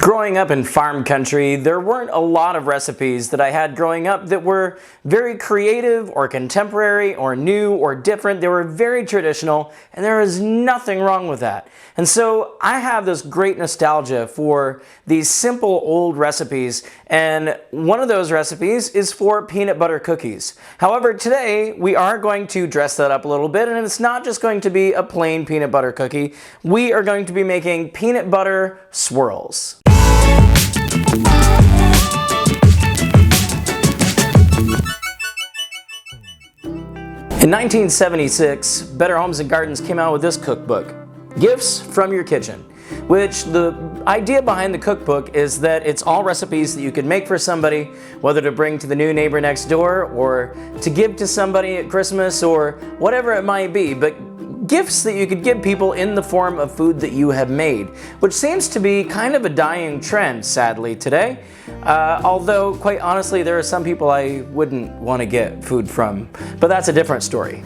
Growing up in farm country, there weren't a lot of recipes that I had growing up that were very creative or contemporary or new or different. They were very traditional, and there is nothing wrong with that. And so I have this great nostalgia for these simple old recipes, and one of those recipes is for peanut butter cookies. However, today we are going to dress that up a little bit, and it's not just going to be a plain peanut butter cookie. We are going to be making peanut butter swirls. In 1976, Better Homes and Gardens came out with this cookbook, Gifts from Your Kitchen, which the idea behind the cookbook is that it's all recipes that you could make for somebody, whether to bring to the new neighbor next door or to give to somebody at Christmas or whatever it might be, but gifts that you could give people in the form of food that you have made, which seems to be kind of a dying trend, sadly, today. Although, quite honestly, there are some people I wouldn't want to get food from, but that's a different story.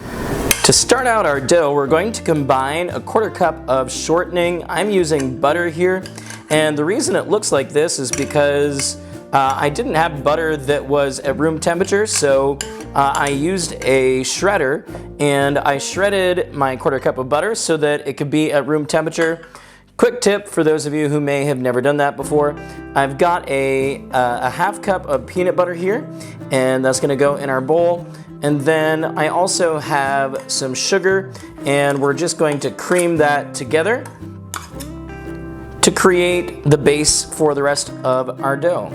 To start out our dough, we're going to combine a 1/4 cup of shortening. I'm using butter here, and the reason it looks like this is because I didn't have butter that was at room temperature, so I used a shredder, and I shredded my 1/4 cup of butter so that it could be at room temperature. Quick tip for those of you who may have never done that before, I've got a 1/2 cup of peanut butter here, and that's going to go in our bowl. And then I also have some sugar, and we're just going to cream that together to create the base for the rest of our dough.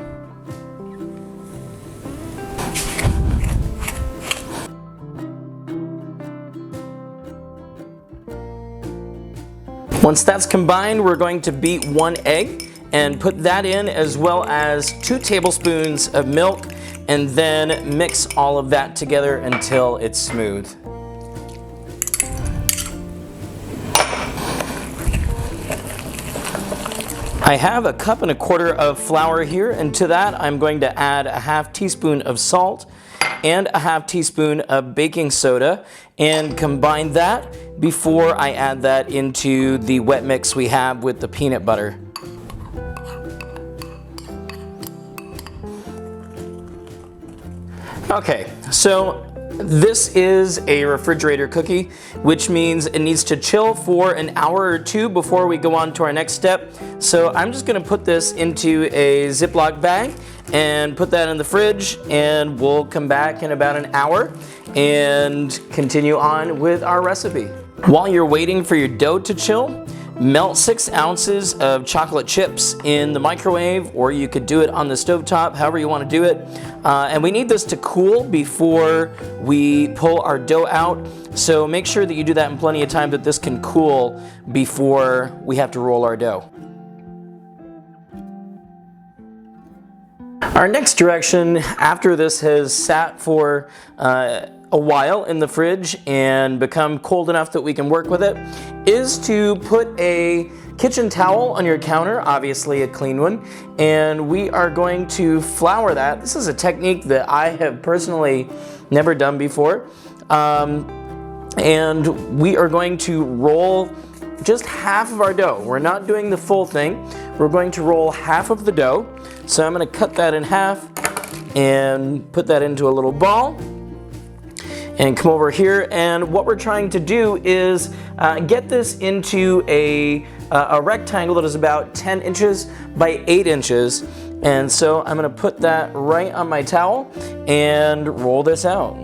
Once that's combined, we're going to beat 1 egg and put that in, as well as 2 tablespoons of milk, and then mix all of that together until it's smooth. I have a 1.25 cups of flour here, and to that I'm going to add a 1/2 teaspoon of salt and a 1/2 teaspoon of baking soda, and combine that before I add that into the wet mix we have with the peanut butter. Okay, so this is a refrigerator cookie, which means it needs to chill for an hour or 2 before we go on to our next step. So I'm just going to put this into a Ziploc bag and put that in the fridge, and we'll come back in about an hour and continue on with our recipe. While you're waiting for your dough to chill, melt 6 ounces of chocolate chips in the microwave, or you could do it on the stovetop, however you want to do it. And we need this to cool before we pull our dough out, so make sure that you do that in plenty of time, that this can cool before we have to roll our dough. Our next direction, after this has sat for a while in the fridge and become cold enough that we can work with it, is to put a kitchen towel on your counter, obviously a clean one, and we are going to flour that. This is a technique that I have personally never done before, and we are going to roll just half of our dough. We're not doing the full thing. We're going to roll half of the dough. So I'm going to cut that in half and put that into a little ball and come over here, and what we're trying to do is get this into a rectangle that is about 10 inches by 8 inches, and so I'm going to put that right on my towel and roll this out.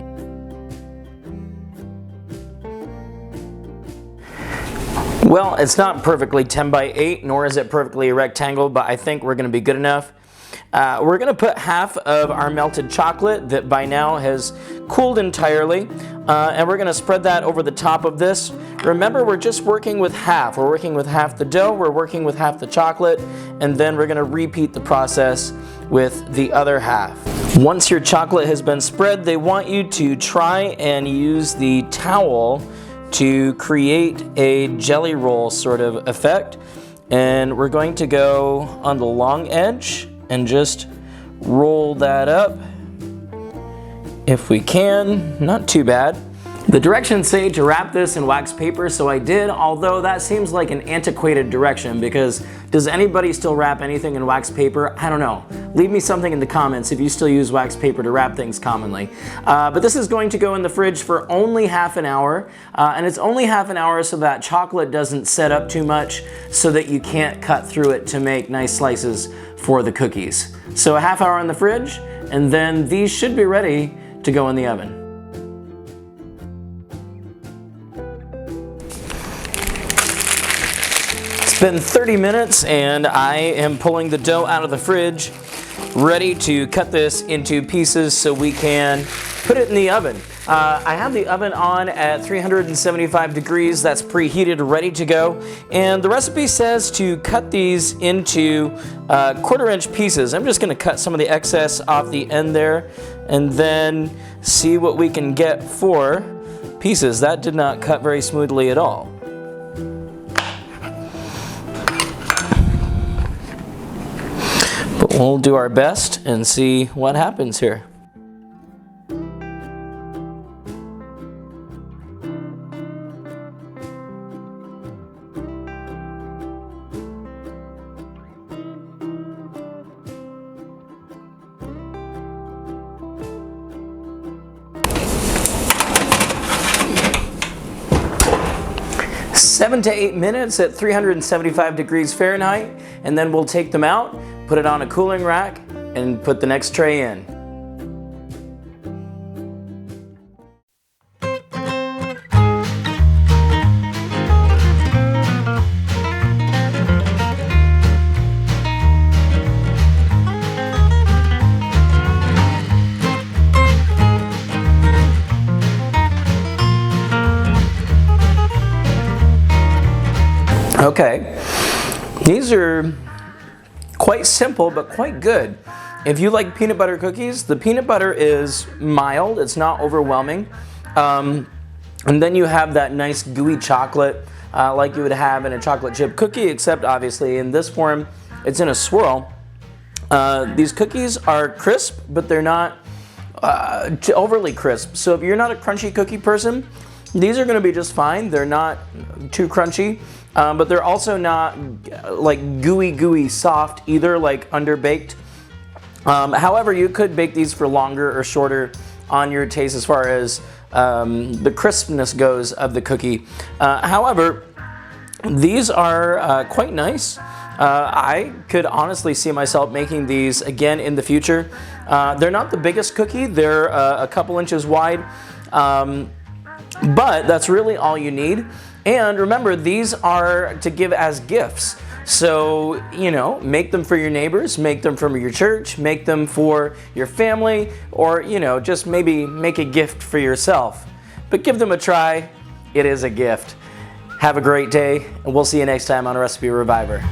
Well, it's not perfectly 10 by 8, nor is it perfectly a rectangle, but I think we're going to be good enough. We're going to put half of our melted chocolate that by now has cooled entirely, and we're going to spread that over the top of this. Remember, we're just working with half. We're working with half the dough, we're working with half the chocolate, and then we're going to repeat the process with the other half. Once your chocolate has been spread, they want you to try and use the towel to create a jelly roll sort of effect, and we're going to go on the long edge and just roll that up if we can. Not too bad. The directions say to wrap this in wax paper, so I did, although that seems like an antiquated direction because does anybody still wrap anything in wax paper? I don't know. Leave me something in the comments if you still use wax paper to wrap things commonly. But this is going to go in the fridge for only half an hour, and it's only half an hour so that chocolate doesn't set up too much so that you can't cut through it to make nice slices for the cookies. So a half hour in the fridge, and then these should be ready to go in the oven. It's been 30 minutes and I am pulling the dough out of the fridge, ready to cut this into pieces so we can put it in the oven. I have the oven on at 375 degrees, that's preheated, ready to go. And the recipe says to cut these into 1/4-inch pieces. I'm just gonna cut some of the excess off the end there and then see what we can get for pieces. That did not cut very smoothly at all. But we'll do our best and see what happens here. Seven to 8 minutes at 375 degrees Fahrenheit, and then we'll take them out, put it on a cooling rack, and put the next tray in. Okay, these are quite simple but quite good. If you like peanut butter cookies, the peanut butter is mild, it's not overwhelming. And then you have that nice gooey chocolate like you would have in a chocolate chip cookie, except obviously in this form it's in a swirl. These cookies are crisp, but they're not overly crisp. So if you're not a crunchy cookie person, these are going to be just fine. They're not too crunchy. But they're also not like gooey soft either, like underbaked. However, you could bake these for longer or shorter on your taste as far as the crispness goes of the cookie. However, these are quite nice. I could honestly see myself making these again in the future. They're not the biggest cookie, they're a couple inches wide, but that's really all you need. And remember, these are to give as gifts. So, you know, make them for your neighbors, make them for your church, make them for your family, or, you know, just maybe make a gift for yourself. But give them a try. It is a gift. Have a great day, and we'll see you next time on Recipe Reviver.